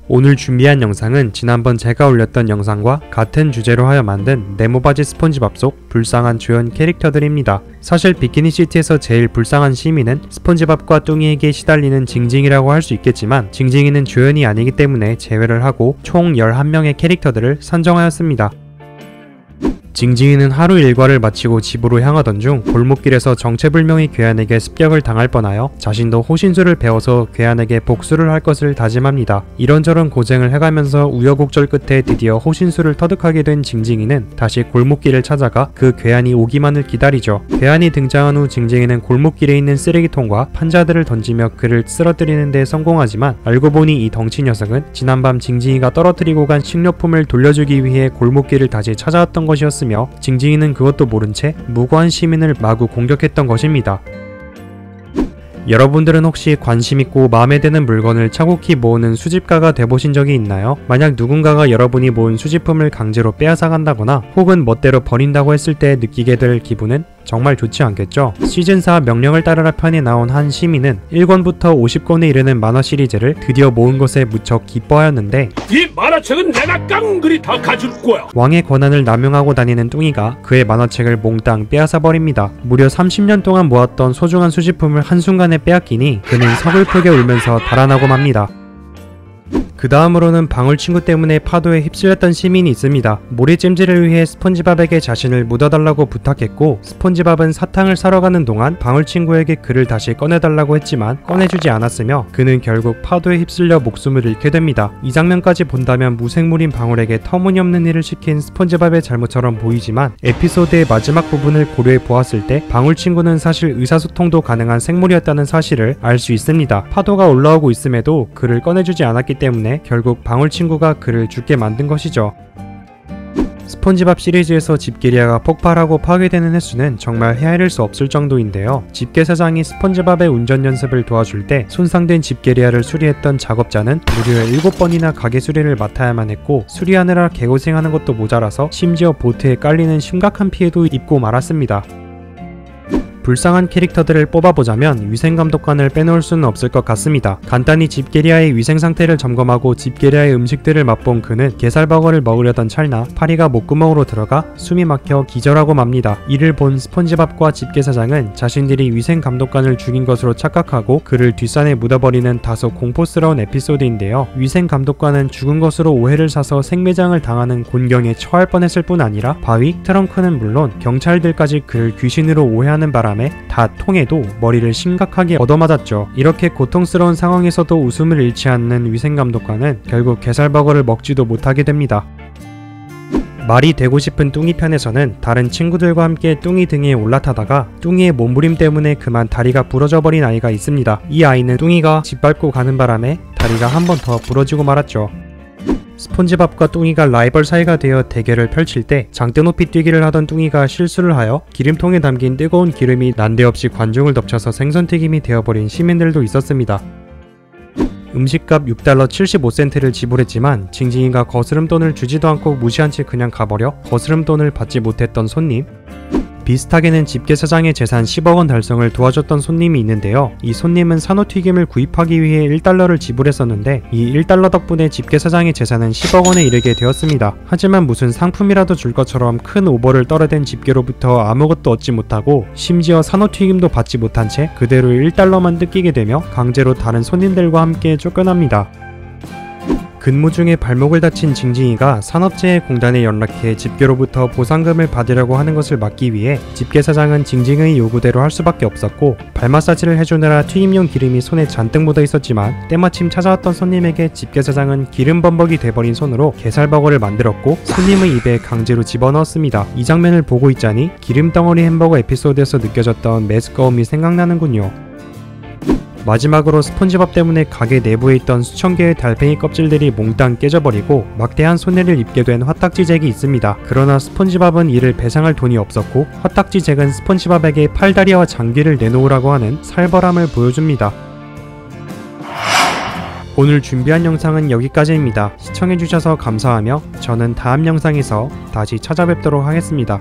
오늘 준비한 영상은 지난번 제가 올렸던 영상과 같은 주제로 하여 만든 네모바지 스폰지밥 속 불쌍한 주연 캐릭터들입니다. 사실 비키니시티에서 제일 불쌍한 시민은 스폰지밥과 뚱이에게 시달리는 징징이라고 할 수 있겠지만 징징이는 주연이 아니기 때문에 제외를 하고 총 11명의 캐릭터들을 선정하였습니다. 징징이는 하루 일과를 마치고 집으로 향하던 중 골목길에서 정체불명의 괴한에게 습격을 당할 뻔하여 자신도 호신술을 배워서 괴한에게 복수를 할 것을 다짐합니다. 이런저런 고생을 해가면서 우여곡절 끝에 드디어 호신술을 터득하게 된 징징이는 다시 골목길을 찾아가 그 괴한이 오기만을 기다리죠. 괴한이 등장한 후 징징이는 골목길에 있는 쓰레기통과 판자들을 던지며 그를 쓰러뜨리는 데 성공하지만 알고 보니 이 덩치 녀석은 지난밤 징징이가 떨어뜨리고 간 식료품을 돌려주기 위해 골목길을 다시 찾아왔던 것이었습니다. 징징이는 그것도 모른 채 무고한 시민을 마구 공격했던 것입니다. 여러분들은 혹시 관심있고 마음에 드는 물건을 차곡히 모으는 수집가가 돼보신 적이 있나요? 만약 누군가가 여러분이 모은 수집품을 강제로 빼앗아간다거나 혹은 멋대로 버린다고 했을 때 느끼게 될 기분은 정말 좋지 않겠죠? 시즌4 명령을 따르라 편에 나온 한 시민은 1권부터 50권에 이르는 만화 시리즈를 드디어 모은 것에 무척 기뻐하였는데 이 만화책은 내가 깡그리 다 가줄 거야! 왕의 권한을 남용하고 다니는 뚱이가 그의 만화책을 몽땅 빼앗아버립니다. 무려 30년 동안 모았던 소중한 수집품을 한순간에 빼앗기니 그는 서글프게 울면서 달아나고 맙니다. 그 다음으로는 방울친구 때문에 파도에 휩쓸렸던 시민이 있습니다. 모리찜질을 위해 스폰지밥에게 자신을 묻어달라고 부탁했고 스폰지밥은 사탕을 사러 가는 동안 방울친구에게 그를 다시 꺼내달라고 했지만 꺼내주지 않았으며 그는 결국 파도에 휩쓸려 목숨을 잃게 됩니다. 이 장면까지 본다면 무생물인 방울에게 터무니없는 일을 시킨 스폰지밥의 잘못처럼 보이지만 에피소드의 마지막 부분을 고려해 보았을 때 방울친구는 사실 의사소통도 가능한 생물이었다는 사실을 알 수 있습니다. 파도가 올라오고 있음에도 그를 꺼내주지 않았기 때문에 결국 방울친구가 그를 죽게 만든 것이죠. 스폰지밥 시리즈에서 집게리아가 폭발하고 파괴되는 횟수는 정말 헤아릴 수 없을 정도인데요. 집게사장이 스폰지밥의 운전 연습을 도와줄 때 손상된 집게리아를 수리했던 작업자는 무려 7번이나 가게 수리를 맡아야만 했고 수리하느라 개고생하는 것도 모자라서 심지어 보트에 깔리는 심각한 피해도 입고 말았습니다. 불쌍한 캐릭터들을 뽑아보자면 위생감독관을 빼놓을 수는 없을 것 같습니다. 간단히 집게리아의 위생상태를 점검하고 집게리아의 음식들을 맛본 그는 게살버거를 먹으려던 찰나 파리가 목구멍으로 들어가 숨이 막혀 기절하고 맙니다. 이를 본 스폰지밥과 집게사장은 자신들이 위생감독관을 죽인 것으로 착각하고 그를 뒷산에 묻어버리는 다소 공포스러운 에피소드인데요. 위생감독관은 죽은 것으로 오해를 사서 생매장을 당하는 곤경에 처할 뻔했을 뿐 아니라 바위, 트렁크는 물론 경찰들까지 그를 귀신으로 오해하는 바람에 다 통해도 머리를 심각하게 얻어맞았죠. 이렇게 고통스러운 상황에서도 웃음을 잃지 않는 위생감독관은 결국 게살버거를 먹지도 못하게 됩니다. 말이 되고 싶은 뚱이 편에서는 다른 친구들과 함께 뚱이 등에 올라타다가 뚱이의 몸부림 때문에 그만 다리가 부러져 버린 아이가 있습니다. 이 아이는 뚱이가 짓밟고 가는 바람에 다리가 한 번 더 부러지고 말았죠. 스폰지밥과 뚱이가 라이벌 사이가 되어 대결을 펼칠 때 장대 높이 뛰기를 하던 뚱이가 실수를 하여 기름통에 담긴 뜨거운 기름이 난데없이 관중을 덮쳐서 생선튀김이 되어버린 시민들도 있었습니다. 음식값 6달러 75센트를 지불했지만 징징이가 거스름돈을 주지도 않고 무시한 채 그냥 가버려 거스름돈을 받지 못했던 손님, 비슷하게는 집게사장의 재산 10억원 달성을 도와줬던 손님이 있는데요. 이 손님은 산호튀김을 구입하기 위해 1달러를 지불했었는데 이 1달러 덕분에 집게사장의 재산은 10억원에 이르게 되었습니다. 하지만 무슨 상품이라도 줄 것처럼 큰 오버를 떨어댄 집게로부터 아무것도 얻지 못하고 심지어 산호튀김도 받지 못한 채 그대로 1달러만 뜯기게 되며 강제로 다른 손님들과 함께 쫓겨납니다. 근무 중에 발목을 다친 징징이가 산업재해공단에 연락해 집게로부터 보상금을 받으려고 하는 것을 막기 위해 집게사장은 징징의 요구대로 할 수밖에 없었고 발 마사지를 해주느라 튀김용 기름이 손에 잔뜩 묻어 있었지만 때마침 찾아왔던 손님에게 집게사장은 기름 범벅이 돼버린 손으로 게살버거를 만들었고 손님의 입에 강제로 집어넣었습니다. 이 장면을 보고 있자니 기름덩어리 햄버거 에피소드에서 느껴졌던 메스꺼움이 생각나는군요. 마지막으로 스폰지밥 때문에 가게 내부에 있던 수천 개의 달팽이 껍질들이 몽땅 깨져버리고 막대한 손해를 입게 된 화딱지 잭이 있습니다. 그러나 스폰지밥은 이를 배상할 돈이 없었고 화딱지 잭은 스폰지밥에게 팔다리와 장귀를 내놓으라고 하는 살벌함을 보여줍니다. 오늘 준비한 영상은 여기까지입니다. 시청해주셔서 감사하며 저는 다음 영상에서 다시 찾아뵙도록 하겠습니다.